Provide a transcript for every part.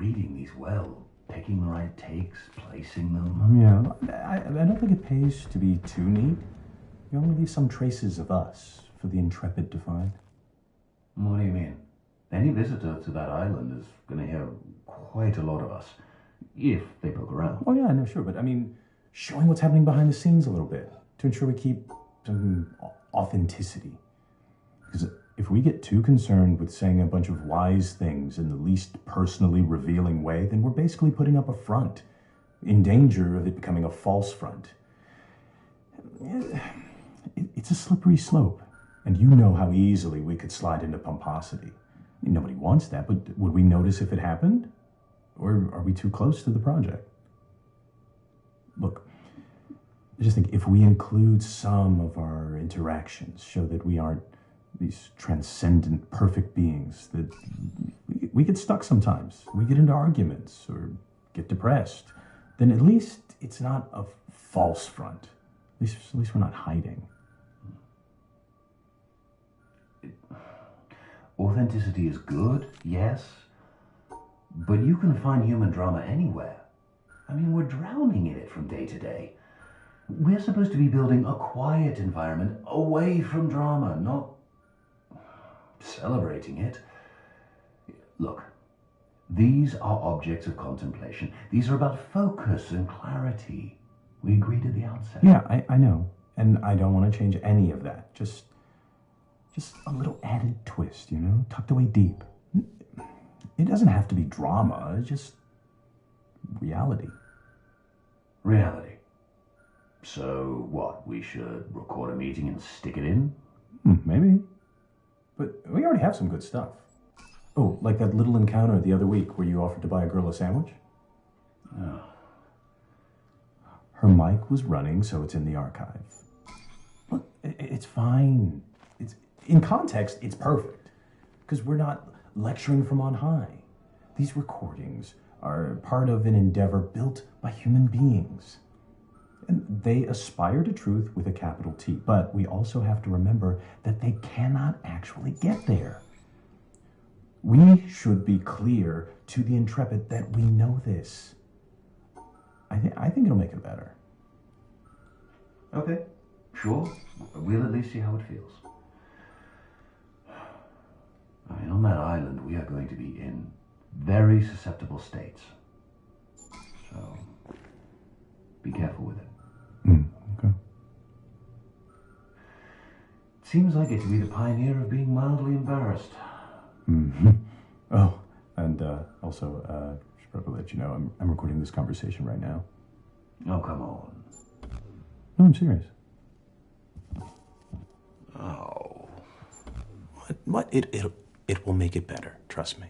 reading these well, picking the right takes, placing them. Yeah, I don't think it pays to be too neat. You only leave some traces of us for the intrepid to find. What do you mean? Any visitor to that island is going to hear quite a lot of us, if they poke around. Oh yeah, no, sure, but I mean, showing what's happening behind the scenes a little bit to ensure we keep some authenticity. Because if we get too concerned with saying a bunch of wise things in the least personally revealing way, then we're basically putting up a front, in danger of it becoming a false front. It's a slippery slope, and you know how easily we could slide into pomposity. I mean, nobody wants that, but would we notice if it happened? Or are we too close to the project? Look, I just think if we include some of our interactions, show that we aren't these transcendent, perfect beings, that we get stuck sometimes. We get into arguments or get depressed. Then at least it's not a false front. At least we're not hiding. Authenticity is good, yes, but you can find human drama anywhere. I mean, we're drowning in it from day to day. We're supposed to be building a quiet environment away from drama, not celebrating it. Look, these are objects of contemplation. These are about focus and clarity. We agreed at the outset. Yeah, I know. And I don't want to change any of that. Just a little added twist, you know, tucked away deep. It doesn't have to be drama, it's just reality. Reality. So what, we should record a meeting and stick it in? Maybe. But we already have some good stuff. Oh, like that little encounter the other week where you offered to buy a girl a sandwich? Oh. Her mic was running, so it's in the archive. Look, it's fine. In context, it's perfect. Because we're not lecturing from on high. These recordings are part of an endeavor built by human beings. And they aspire to truth with a capital T. But we also have to remember that they cannot actually get there. We should be clear to the intrepid that we know this. I think it'll make it better. Okay, sure. We'll at least see how it feels. I mean, on that island, we are going to be in very susceptible states. So, be careful with it. Okay. It seems I get to be the pioneer of being mildly embarrassed. Oh, and also, should probably let you know, I'm recording this conversation right now. Oh, come on. No, I'm serious. Oh. What? It will make it better, trust me.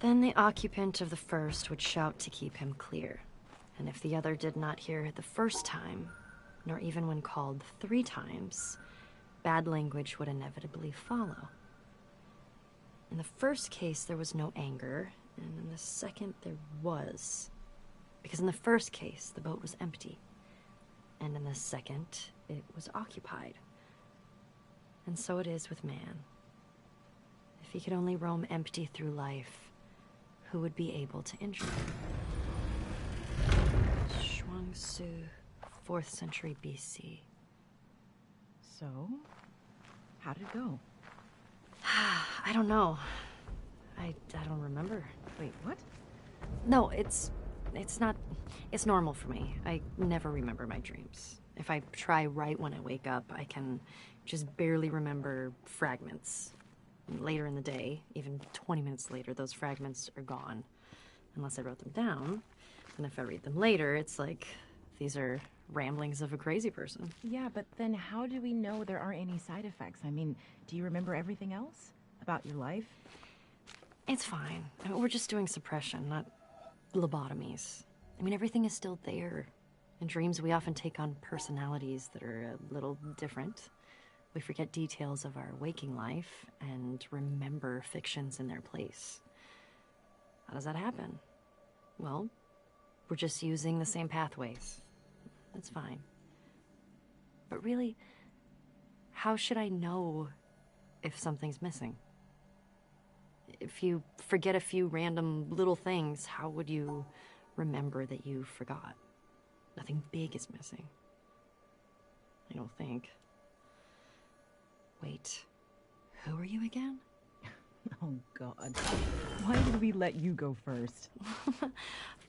Then the occupant of the first would shout to keep him clear. And if the other did not hear the first time, nor even when called 3 times, bad language would inevitably follow. In the first case, there was no anger, and in the second, there was. Because in the first case, the boat was empty. And in the second, it was occupied. And so it is with man. If he could only roam empty through life, who would be able to injure him? Shuangsu, 4th century BC. So, How did it go? I don't know. I don't remember. Wait, what? No, it's not... It's normal for me. I never remember my dreams. If I try right when I wake up, I can just barely remember fragments. Later in the day, even 20 minutes later, those fragments are gone. Unless I wrote them down. And if I read them later, it's like these are ramblings of a crazy person. Yeah, but then how do we know there aren't any side effects? I mean, do you remember everything else about your life? It's fine. I mean, we're just doing suppression, not lobotomies. I mean, everything is still there. In dreams, we often take on personalities that are a little different. We forget details of our waking life and remember fictions in their place. How does that happen? Well, we're just using the same pathways. That's fine. But really, how should I know if something's missing? If you forget a few random little things, how would you remember that you forgot? Nothing big is missing. I don't think. Wait, who are you again? Oh, God. Why did we let you go first?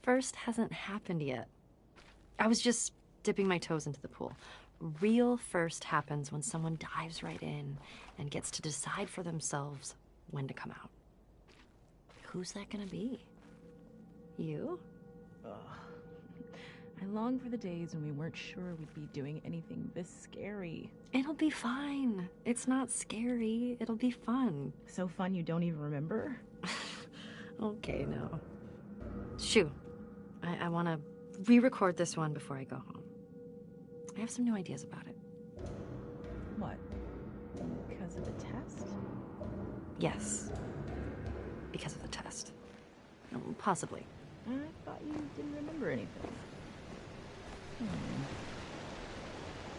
First hasn't happened yet. I was just dipping my toes into the pool. Real first happens when someone dives right in and gets to decide for themselves when to come out. Who's that gonna be? You? Ugh. I long for the days when we weren't sure we'd be doing anything this scary. It'll be fine. It's not scary. It'll be fun. So fun you don't even remember? Okay, no. Shoo. I want to re-record this one before I go home. I have some new ideas about it. What? Because of the test? Yes. Because of the test. Possibly. I thought you didn't remember anything.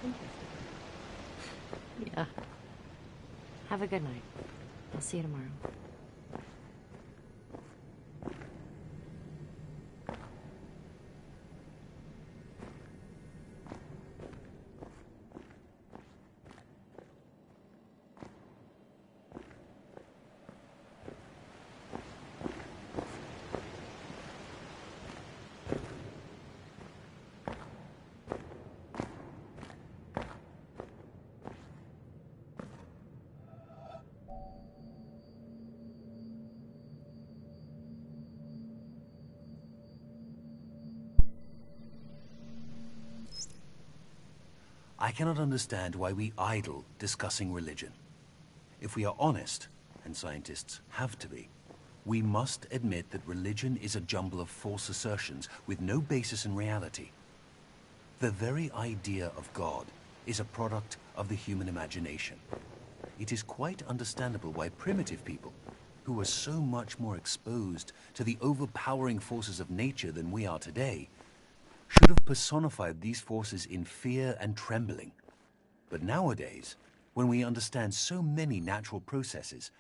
Interesting. Yeah. Have a good night. I'll see you tomorrow. I cannot understand why we idle discussing religion. If we are honest, and scientists have to be, we must admit that religion is a jumble of false assertions with no basis in reality. The very idea of God is a product of the human imagination. It is quite understandable why primitive people, who were so much more exposed to the overpowering forces of nature than we are today, should have personified these forces in fear and trembling. But nowadays, when we understand so many natural processes,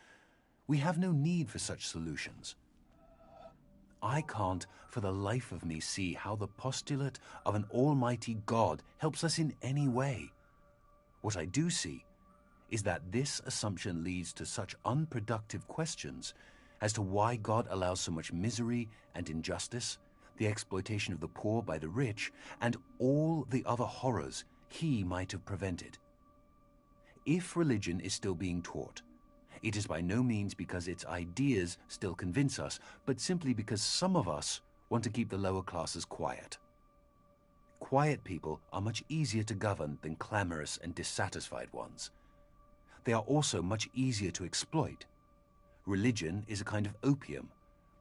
we have no need for such solutions. I can't for the life of me see how the postulate of an almighty God helps us in any way. What I do see is that this assumption leads to such unproductive questions as to why God allows so much misery and injustice, the exploitation of the poor by the rich, and all the other horrors he might have prevented. If religion is still being taught, it is by no means because its ideas still convince us, but simply because some of us want to keep the lower classes quiet. Quiet people are much easier to govern than clamorous and dissatisfied ones. They are also much easier to exploit. Religion is a kind of opium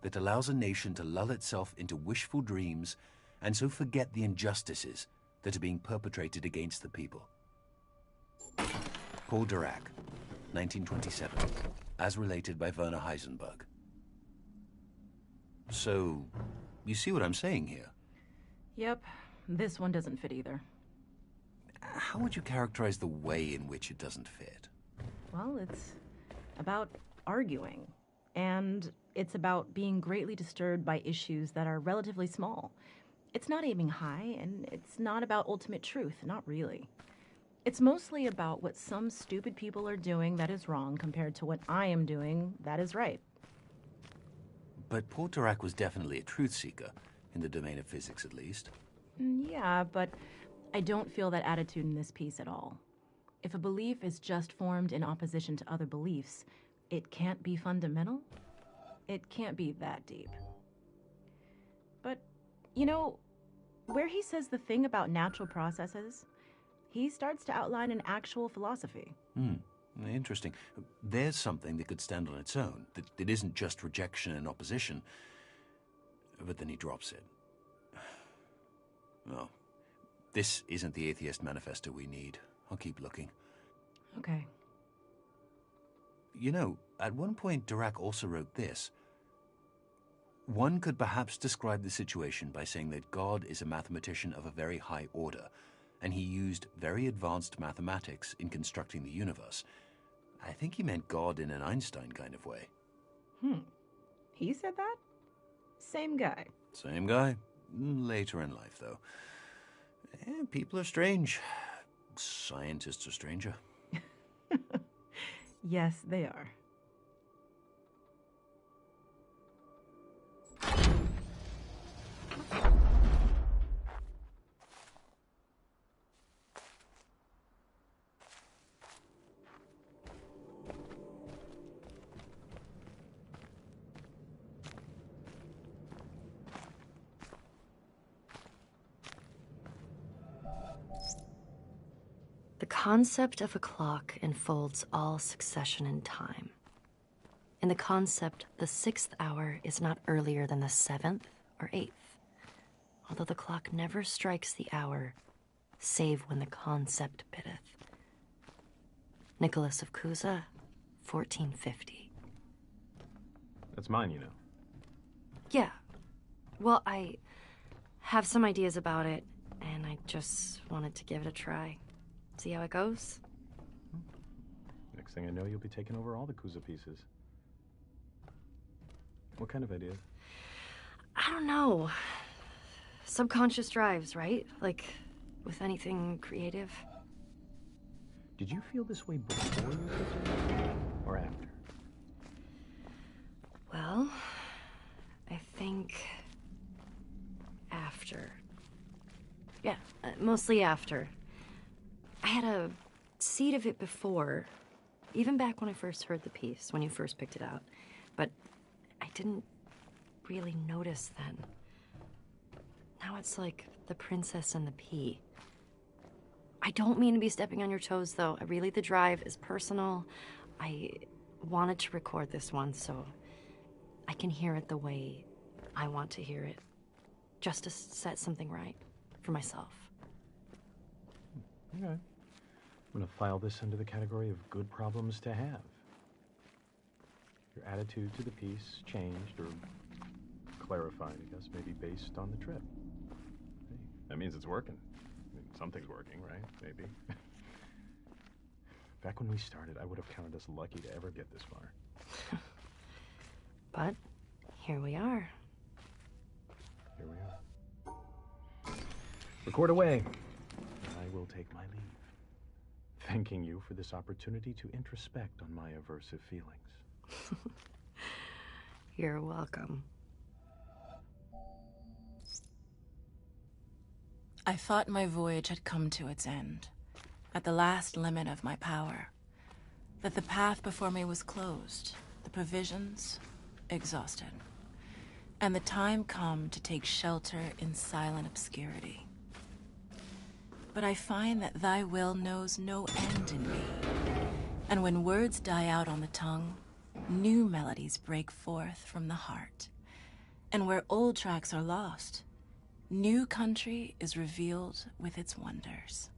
that allows a nation to lull itself into wishful dreams and so forget the injustices that are being perpetrated against the people. Paul Dirac, 1927, as related by Werner Heisenberg. So, you see what I'm saying here? Yep, this one doesn't fit either. How would you characterize the way in which it doesn't fit? Well, it's about arguing. And it's about being greatly disturbed by issues that are relatively small. It's not aiming high, and it's not about ultimate truth, not really. It's mostly about what some stupid people are doing that is wrong compared to what I am doing that is right. But poor Dirac was definitely a truth seeker, in the domain of physics at least. Yeah, but I don't feel that attitude in this piece at all. If a belief is just formed in opposition to other beliefs, it can't be fundamental. It can't be that deep. But, you know, where he says the thing about natural processes, he starts to outline an actual philosophy. Interesting. There's something that could stand on its own, that it isn't just rejection and opposition. But then he drops it. Oh, this isn't the Atheist Manifesto we need. I'll keep looking. Okay. You know, at one point Dirac also wrote this. One could perhaps describe the situation by saying that God is a mathematician of a very high order, and he used very advanced mathematics in constructing the universe. I think he meant God in an Einstein kind of way. He said that? Same guy. Same guy. Later in life, though. People are strange. Scientists are stranger. Yes, they are. The concept of a clock enfolds all succession in time. In the concept, the 6th hour is not earlier than the 7th or 8th, although the clock never strikes the hour, save when the concept biddeth. Nicholas of Cusa, 1450. That's mine, you know. Yeah. Well, I have some ideas about it, and I just wanted to give it a try. See how it goes? Next thing I know, you'll be taking over all the Kuza pieces. What kind of ideas? I don't know. Subconscious drives, right? Like, with anything creative. Did you feel this way before you did it, or after? Well, I think after. Yeah, mostly after. I had a seed of it before, even back when I first heard the piece, when you first picked it out. But I didn't really notice then. Now it's like the princess and the pea. I don't mean to be stepping on your toes, though. The drive is personal. I wanted to record this one so I can hear it the way I want to hear it. Just to set something right for myself. Okay. I'm gonna file this under the category of good problems to have. Your attitude to the piece changed or clarified, I guess, maybe based on the trip. Hey, that means it's working. I mean, something's working, right? Maybe. Back when we started, I would have counted us lucky to ever get this far. But here we are. Here we are. Record away. I will take my leave. Thanking you for this opportunity to introspect on my aversive feelings. You're welcome. I thought my voyage had come to its end, at the last limit of my power, that the path before me was closed, the provisions exhausted, and the time come to take shelter in silent obscurity. But I find that thy will knows no end in me, and when words die out on the tongue, new melodies break forth from the heart, and where old tracks are lost, new country is revealed with its wonders.